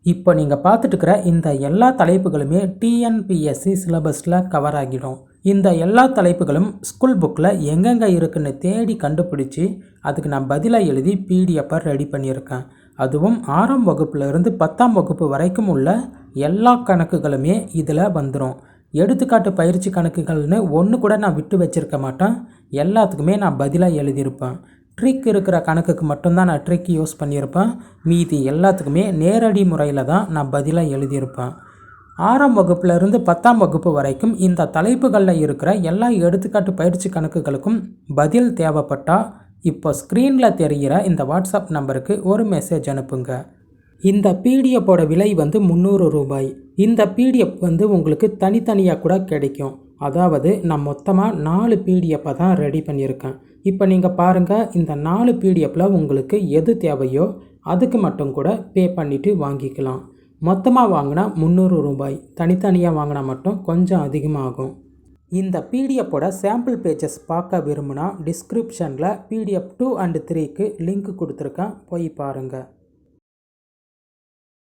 இப்போ நீங்கள் பார்த்துட்டு இருக்கிற இந்த எல்லா தலைப்புகளுமே டிஎன்பிஎஸ்சி சிலபஸில் கவர் ஆகிடும். இந்த எல்லா தலைப்புகளும் ஸ்கூல் புக்கில் எங்கெங்கே இருக்குன்னு தேடி கண்டுபிடிச்சி அதுக்கு நான் பதிலாக எழுதி பிடிஎஃப்பை ரெடி பண்ணியிருக்கேன். அதுவும் 6ஆம் வகுப்புலேருந்து 10ஆம் வகுப்பு வரைக்கும் உள்ள எல்லா கணக்குகளுமே இதில் வந்துடும். எடுத்துக்காட்டு பயிற்சி கணக்குகள்னு ஒன்று கூட நான் விட்டு வச்சுருக்க மாட்டேன். எல்லாத்துக்குமே நான் பதிலாக எழுதியிருப்பேன். ட்ரிக் இருக்கிற கணக்குக்கு மட்டும்தான் நான் ட்ரிக் யூஸ் பண்ணியிருப்பேன். மீதி எல்லாத்துக்குமே நேரடி முறையில் தான் நான் பதிலாக எழுதியிருப்பேன். 6ஆம் வகுப்புலேருந்து 10ஆம் வகுப்பு வரைக்கும் இந்த தலைப்புகளில் இருக்கிற எல்லா எடுத்துக்காட்டு பயிற்சி கணக்குகளுக்கும் பதில் தேவைப்பட்டால் இப்போ ஸ்க்ரீனில் தெரிகிற இந்த வாட்ஸ்அப் நம்பருக்கு ஒரு மெசேஜ் அனுப்புங்க. இந்த பிடிஎஃப்போட விலை வந்து 300 ரூபாய். இந்த பிடிஎஃப் வந்து உங்களுக்கு தனித்தனியாக கூட கிடைக்கும். அதாவது நான் மொத்தமாக 4 பிடிஎஃப்பை தான் ரெடி பண்ணியிருக்கேன். இப்போ நீங்கள் பாருங்கள், இந்த 4 பிடிஎஃப்பில் உங்களுக்கு எது தேவையோ அதுக்கு மட்டும் கூட பே பண்ணிவிட்டு வாங்கிக்கலாம். மொத்தமாக வாங்கினா 300 ரூபாய், தனித்தனியாக வாங்கினா மட்டும் கொஞ்சம் அதிகமாகும். இந்த பிடிஎஃப்போட சாம்பிள் பேஜஸ் பார்க்க விரும்புனா டிஸ்கிரிப்ஷனில் பிடிஎஃப் 2 and 3க்கு லிங்க் கொடுத்துருக்கேன், போய் பாருங்கள்.